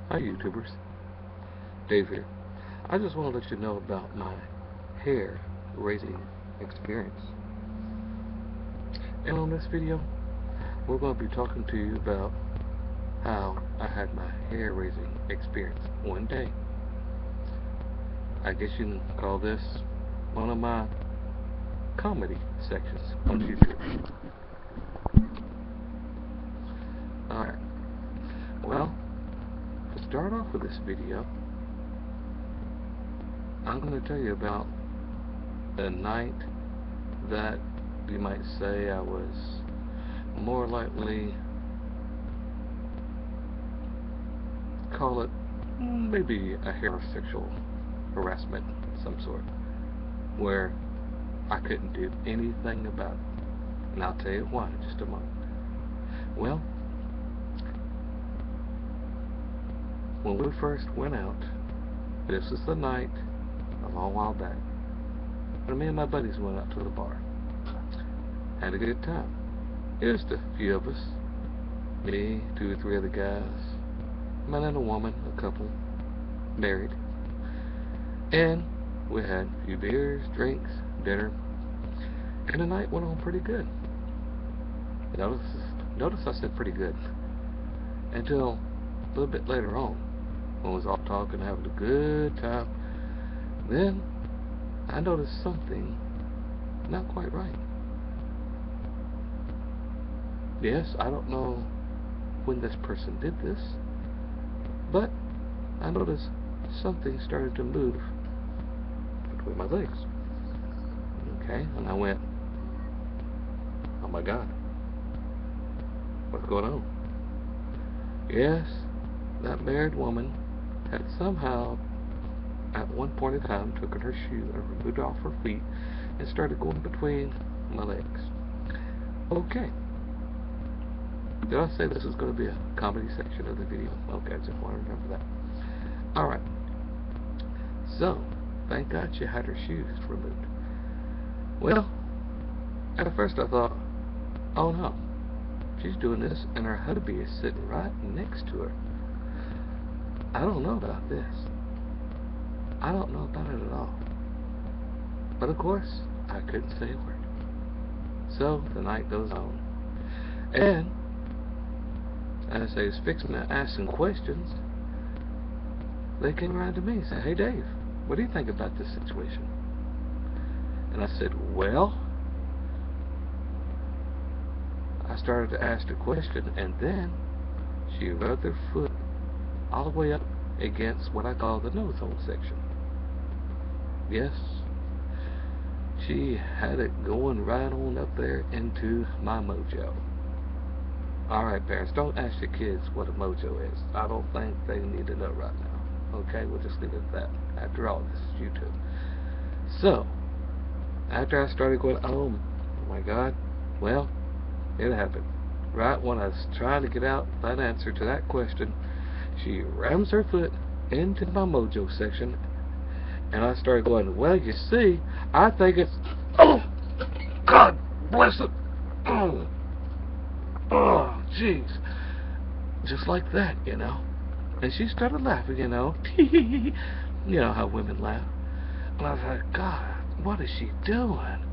Hi YouTubers, Dave here. I just want to let you know about my hair raising experience. And on this video, we're going to be talking to you about how I had my hair raising experience one day. I guess you can call this one of my comedy sections on YouTube. Alright, well, to start off with this video, I'm going to tell you about the night that you might say I was more likely, call it maybe a heterosexual harassment of some sort, where I couldn't do anything about it. And I'll tell you why in just a moment. Well, when we first went out, this was the night a long while back, when me and my buddies went out to the bar. Had a good time. Just a few of us. Me, 2 or 3 other guys, a man and a woman, a couple, married. And we had a few beers, drinks, dinner, and the night went on pretty good. Notice I said pretty good. Until a little bit later on, when we was all talking, having a good time, then I noticed something not quite right. Yes, I don't know when this person did this, but I noticed something started to move between my legs. Okay, and I went, oh my God, what's going on? Yes, that married woman had somehow, at one point in time, taken her shoe and removed it off her feet and started going between my legs. Okay. Did I say this was going to be a comedy section of the video? Okay, I just want to remember that. Alright. So, thank God she had her shoes removed. Well, at first I thought, oh no, she's doing this and her hubby is sitting right next to her. I don't know about this. I don't know about it at all. But of course, I couldn't say a word. So, the night goes on. And as they was fixing to ask some questions, they came around to me and said, hey Dave, what do you think about this situation? And I said, well, I started to ask the question, and then she rubbed her foot all the way up against what I call the nose hole section. Yes, she had it going right on up there into my mojo. Alright parents, don't ask your kids what a mojo is. I don't think they need to know right now. Okay, we'll just leave it at that. After all, this is YouTube. So, after I started going, oh my God, well, it happened. Right when I was trying to get out that answer to that question, she rams her foot into my mojo section, and I started going, well, you see, I think it's, oh, God bless it, oh, jeez, just like that, you know. And she started laughing, you know. You know how women laugh. And I was like, God, what is she doing?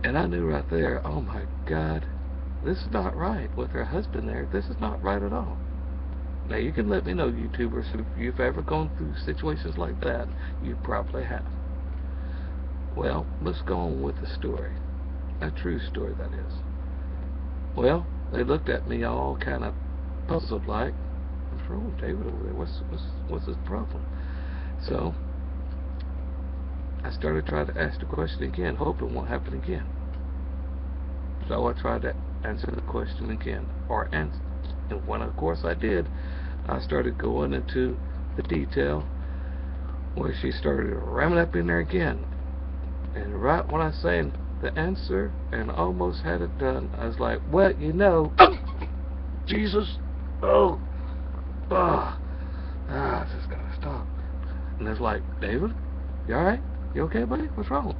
And I knew right there, oh my God, this is not right with her husband there. This is not right at all. Now you can let me know, YouTubers, if you've ever gone through situations like that. You probably have. Well, let's go on with the story. A true story, that is. Well, they looked at me all kind of puzzled like, what's wrong with David over there? What's his problem? So I started trying to ask the question again, hoping it won't happen again. So I tried to answer the question again, and when of course I did, I started going into the detail where she started ramming up in there again. And right when I was saying the answer and almost had it done, I was like, well, you know, Jesus, I just gotta stop. And it's like, David, you alright? You okay, buddy? What's wrong?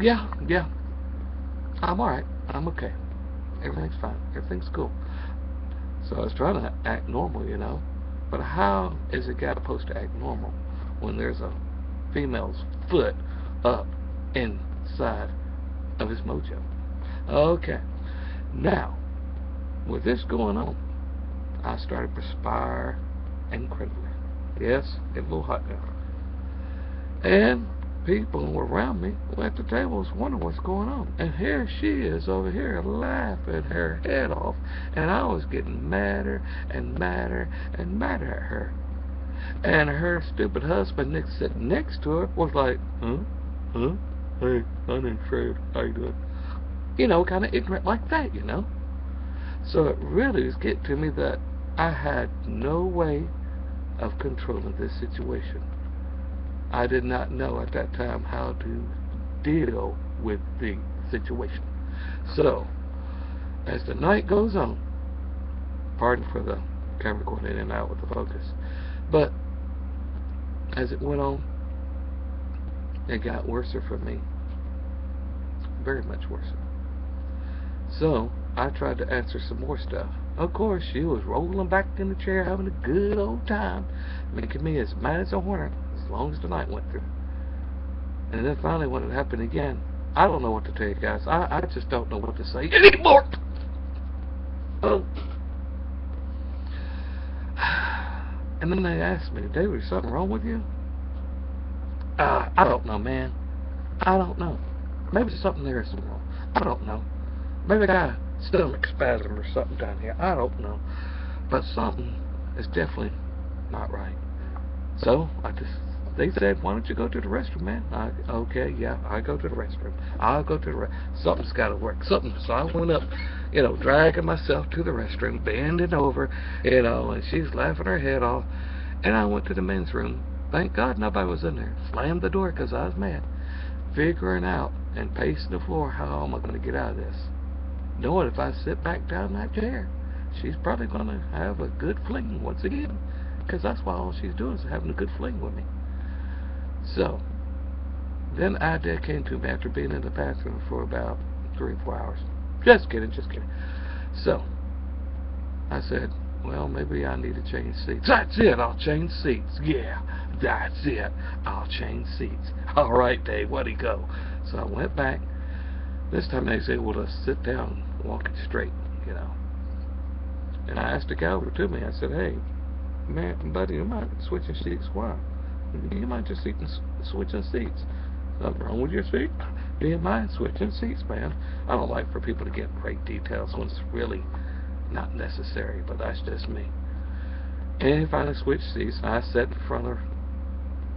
Yeah, I'm alright. I'm okay. Everything's fine. Everything's cool. So I was trying to act normal, But how is a guy supposed to act normal when there's a female's foot up inside of his mojo? Okay. Now, with this going on, I started to perspire incredibly. Yes, it's a little hot now. And people around me at the tables wondering what's going on. And here she is over here laughing her head off. And I was getting madder and madder and madder at her. And her stupid husband, Nick, sitting next to her, was like, huh? Hey, my name's Fred. How you doing? Kind of ignorant like that, So it really was getting to me that I had no way of controlling this situation. I did not know at that time how to deal with the situation. So, as the night goes on, pardon for the camera going in and out with the focus, but as it went on, it got worse for me. Very much worse. So, I tried to answer some more stuff. Of course, she was rolling back in the chair, having a good old time, making me as mad as a hornet as long as the night went through. And then finally, when it happened again, I don't know what to tell you guys. I just don't know what to say anymore. Oh. And then they asked me, David, is something wrong with you? I don't know, man. I don't know. Maybe something there is wrong. I don't know. Maybe I got a stomach spasm or something down here. I don't know. But something is definitely not right. So, they said, why don't you go to the restroom, man? Okay, yeah, I go to the restroom. I'll go to the restroom. Something's got to work. Something. So I went up, dragging myself to the restroom, bending over, and she's laughing her head off. And I went to the men's room. Thank God nobody was in there. Slammed the door because I was mad. Figuring out and pacing the floor, how am I going to get out of this? Knowing if I sit back down in that chair, she's probably going to have a good fling once again. Because that's why all she's doing is having a good fling with me. So, then the idea came to me after being in the bathroom for about 3 or 4 hours. Just kidding. So, I said, well, maybe I need to change seats. That's it, I'll change seats. Yeah, that's it, I'll change seats. All right, Dave, where'd he go? So I went back. This time they was able to sit down, walking straight, And I asked the guy over to me, I said, hey, man, buddy, you mind switching seats? Why? Do you mind just switching seats? Something wrong with your seat? Do you mind switching seats, man? I don't like for people to get great details when it's really not necessary, but that's just me. And he finally switched seats, and I sat in front of her,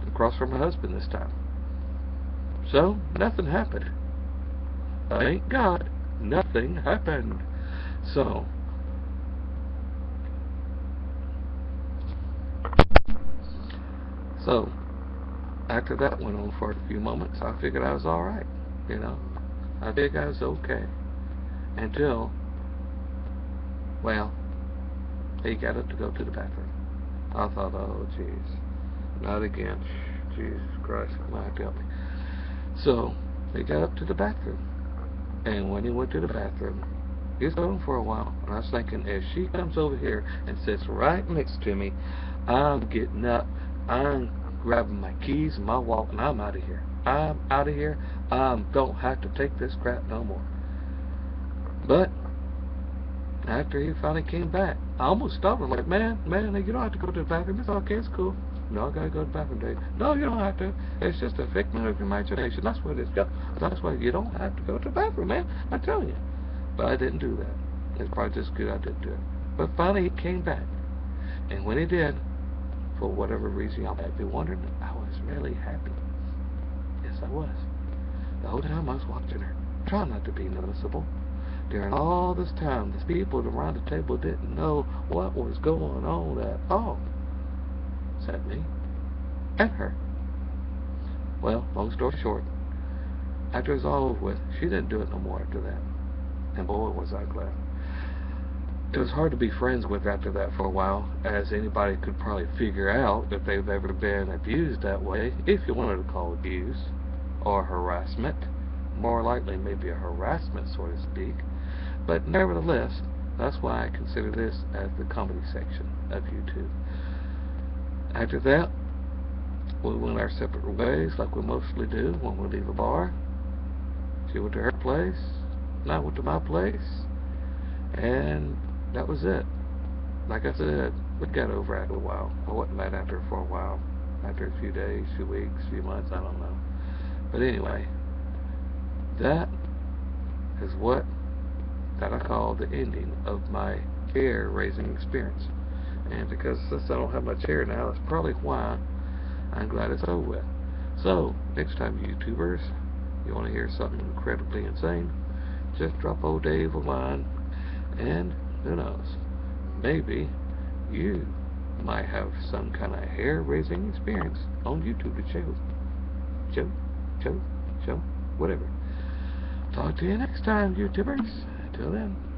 across from my husband this time. So, nothing happened. Thank God, nothing happened. So, after that went on for a few moments, I figured I was alright, I figured I was okay. Until, well, he got up to go to the bathroom. I thought, oh, jeez, not again. Jesus Christ, might help me. So, he got up to the bathroom. And when he went to the bathroom, he was going for a while. And I was thinking, if she comes over here and sits right next to me, I'm getting up. I'm grabbing my keys and my wallet, and I'm out of here. I'm out of here. I don't have to take this crap no more. But after he finally came back, I almost stopped him like, man, you don't have to go to the bathroom. It's okay, it's cool. No, I gotta go to the bathroom, Dave. No, you don't have to. It's just a figment of your imagination. That's what it is. That's why you don't have to go to the bathroom, man. I'm telling you. But I didn't do that. It's probably just good I didn't do it. But finally he came back. And when he did, for whatever reason y'all might be wondering, I was really happy. Yes, I was. The whole time I was watching her, trying not to be noticeable. During all this time, the people around the table didn't know what was going on at all. Except me and her. Well, long story short, after it was all over with, she didn't do it no more after that. And boy, was I glad. It was hard to be friends with after that for a while, as anybody could probably figure out if they've ever been abused that way, if you wanted to call it abuse, or harassment. More likely maybe a harassment, so to speak. But nevertheless, that's why I consider this as the comedy section of YouTube. After that, we went our separate ways like we mostly do when we leave a bar. She went to her place, and I went to my place, and that was it. Like I said, we got over after a while. I wasn't mad after her for a while. After a few days, few weeks, few months, I don't know. But anyway, that is what that I call the ending of my hair raising experience. And because since I don't have much hair now, that's probably why I'm glad it's over with. So, next time, YouTubers, you want to hear something incredibly insane, just drop old Dave a line, and who knows, maybe you might have some kind of hair-raising experience on YouTube to show, whatever. Talk to you next time, YouTubers. Until then.